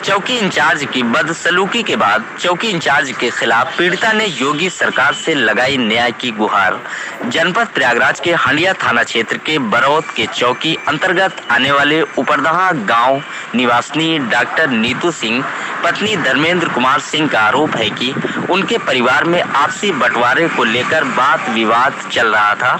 चौकी इंचार्ज की बदसलूकी के बाद चौकी इंचार्ज के खिलाफ पीड़िता ने योगी सरकार से लगाई न्याय की गुहार। जनपद प्रयागराज के हंडिया थाना क्षेत्र के बरौत के चौकी अंतर्गत आने वाले उपरदहा गांव निवासिनी डॉक्टर नीतू सिंह पत्नी धर्मेंद्र कुमार सिंह का आरोप है कि उनके परिवार में आपसी बंटवारे को लेकर वाद विवाद चल रहा था,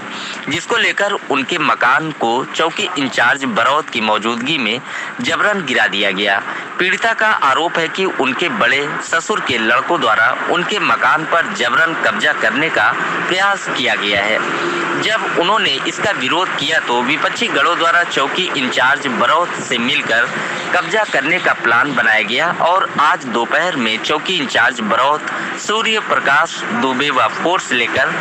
जिसको लेकर उनके मकान को चौकी इंचार्ज बरौत की मौजूदगी में जबरन गिरा दिया गया। पीड़िता का आरोप है कि उनके बड़े ससुर के लड़कों द्वारा उनके मकान पर जबरन कब्जा करने का प्रयास किया गया है। जब उन्होंने इसका विरोध किया तो विपक्षी गढ़ों द्वारा चौकी इंचार्ज बरौत से मिलकर कब्जा करने का प्लान बनाया गया और आज दोपहर में चौकी इंचार्ज बरौत सूर्य प्रकाश दुबे व फोर्स लेकर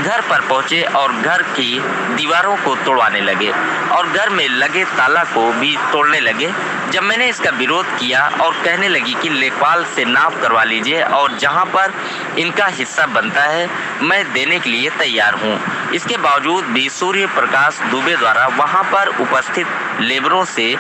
घर पर पहुंचे और घर की दीवारों को तोड़वाने लगे और घर में लगे ताला को भी तोड़ने लगे। जब मैंने इसका विरोध किया और कहने लगी कि लेखपाल से नाप करवा लीजिए और जहां पर इनका हिस्सा बनता है मैं देने के लिए तैयार हूं। इसके बावजूद भी सूर्य प्रकाश दुबे द्वारा वहां पर उपस्थित लेबरों से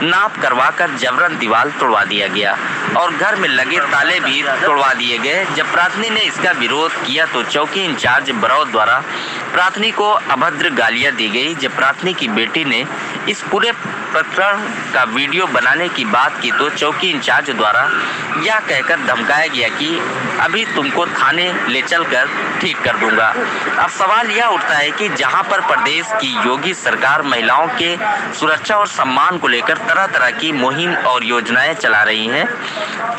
नाप करवाकर जबरन दीवार तोड़वा दिया गया और घर में लगे ताले भी तोड़वा दिए गए। जब प्रार्थनी ने इसका विरोध किया तो चौकी इंचार्ज बरौत द्वारा प्रार्थनी को अभद्र गालियां दी गई। जब प्रार्थनी की बेटी ने इस पूरे प्रकरण का वीडियो बनाने की बात की तो चौकी इंचार्ज द्वारा यह कहकर धमकाया गया कि अभी तुमको थाने ले चलकर ठीक कर दूंगा। अब सवाल यह उठता है कि जहां पर प्रदेश की योगी सरकार महिलाओं के सुरक्षा और सम्मान को लेकर तरह तरह की मुहिम और योजनाएं चला रही हैं,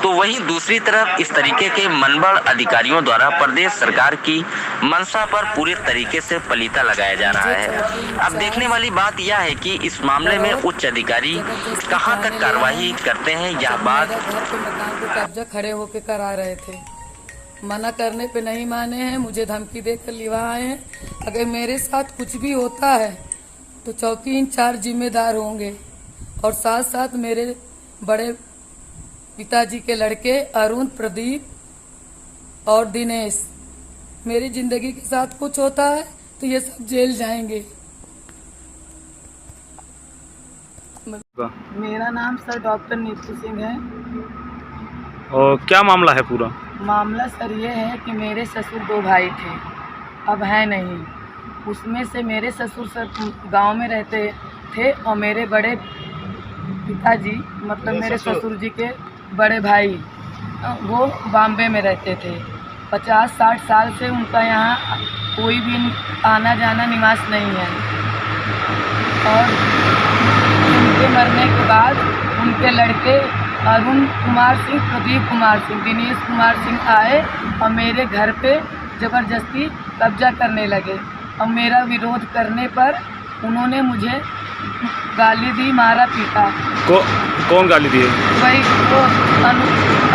तो वहीं दूसरी तरफ इस तरीके के मनबड़ अधिकारियों द्वारा प्रदेश सरकार की मंशा पर पूरे तरीके से पलीता लगाया जा रहा है। अब देखने वाली बात यह है कि इस मामले में उच्च अधिकारी कहां तक कार्रवाई करते हैं। यह बात कब्जा खड़े होकर करा रहे थे, मना करने पे नहीं माने हैं, मुझे धमकी देकर लिवा आए हैं। अगर मेरे साथ कुछ भी होता है तो चौकी इंचार्ज जिम्मेदार होंगे और साथ साथ मेरे बड़े पिताजी के लड़के अरुण, प्रदीप और दिनेश। मेरी जिंदगी के साथ कुछ होता है तो ये सब जेल जाएंगे। मेरा नाम सर डॉक्टर नीतू सिंह है। और क्या मामला है पूरा? मामला सर ये है कि मेरे ससुर 2 भाई थे, अब है नहीं। उसमें से मेरे ससुर सर गांव में रहते थे और मेरे बड़े पिताजी मतलब मेरे ससुर जी के बड़े भाई वो बॉम्बे में रहते थे। 50-60 साल से उनका यहाँ कोई भी आना जाना निवास नहीं है और उनके मरने के बाद उनके लड़के अरुण कुमार सिंह, प्रदीप कुमार सिंह, दिनेश कुमार सिंह आए और मेरे घर पे ज़बरदस्ती कब्जा करने लगे और मेरा विरोध करने पर उन्होंने मुझे गाली दी, मारा पीटा। कौन गाली दिए? वही वो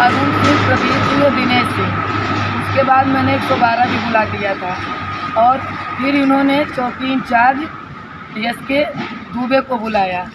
अरुण सिंह, प्रदीप सिंह और दिनेश सिंह। उसके बाद मैंने 112 भी बुला दिया था और फिर इन्होंने चौकी इंचार्ज एसके दुबे को बुलाया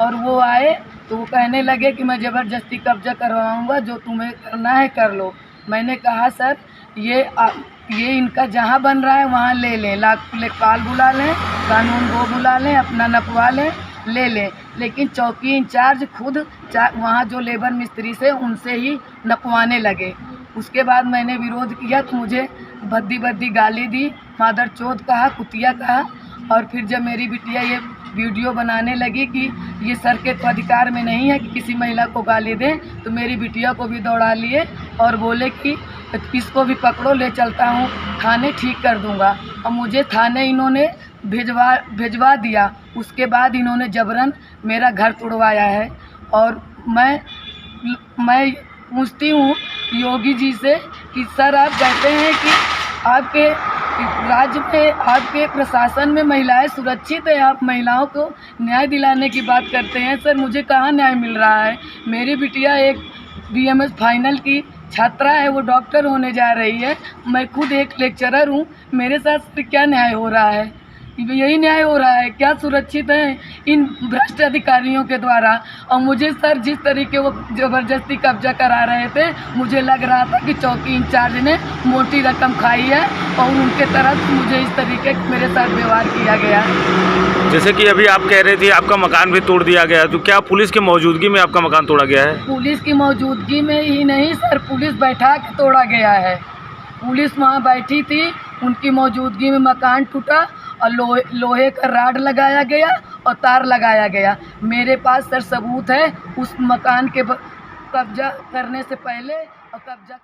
और वो आए तो वो कहने लगे कि मैं ज़बरदस्ती कब्जा करवाऊंगा, जो तुम्हें करना है कर लो। मैंने कहा सर ये इनका जहाँ बन रहा है वहाँ ले लें, लेखपाल बुला लें, कानून वो बुला लें, अपना नपवा लें, ले लें, लेकिन चौकी इंचार्ज खुद वहाँ जो लेबर मिस्त्री से उनसे ही नपवाने लगे। उसके बाद मैंने विरोध किया तो मुझे भद्दी गाली दी, मादर चोद कहा, कुतिया कहा। और फिर जब मेरी बिटिया ये वीडियो बनाने लगी कि ये सर के तो अधिकार में नहीं है कि किसी महिला को गाली दें, तो मेरी बिटिया को भी दौड़ा लिए और बोले कि इसको भी पकड़ो, ले चलता हूँ थाने, ठीक कर दूँगा। और मुझे थाने इन्होंने भिजवा दिया। उसके बाद इन्होंने जबरन मेरा घर तोड़वाया है और मैं पूछती हूँ योगी जी से कि सर आप कहते हैं कि आपके राज्य में, आपके प्रशासन में महिलाएं सुरक्षित है, आप महिलाओं को न्याय दिलाने की बात करते हैं। सर मुझे कहाँ न्याय मिल रहा है? मेरी बिटिया एक BMS फाइनल की छात्रा है, वो डॉक्टर होने जा रही है, मैं खुद एक लेक्चरर हूँ, मेरे साथ क्या न्याय हो रहा है? यही न्याय हो रहा है क्या? सुरक्षित है इन भ्रष्ट अधिकारियों के द्वारा। और मुझे सर जिस तरीके वो ज़बरदस्ती कब्जा करा रहे थे, मुझे लग रहा था कि चौकी इंचार्ज ने मोटी रकम खाई है और उनके तरफ मुझे इस तरीके मेरे साथ व्यवहार किया गया। जैसे कि अभी आप कह रहे थे आपका मकान भी तोड़ दिया गया, तो क्या पुलिस की मौजूदगी में आपका मकान तोड़ा गया है? पुलिस की मौजूदगी में ही नहीं सर, पुलिस बैठा के तोड़ा गया है। पुलिस वहाँ बैठी थी, उनकी मौजूदगी में मकान टूटा और लोहे का राड लगाया गया और तार लगाया गया। मेरे पास सर सबूत है उस मकान के कब्जा करने से पहले और कब्जा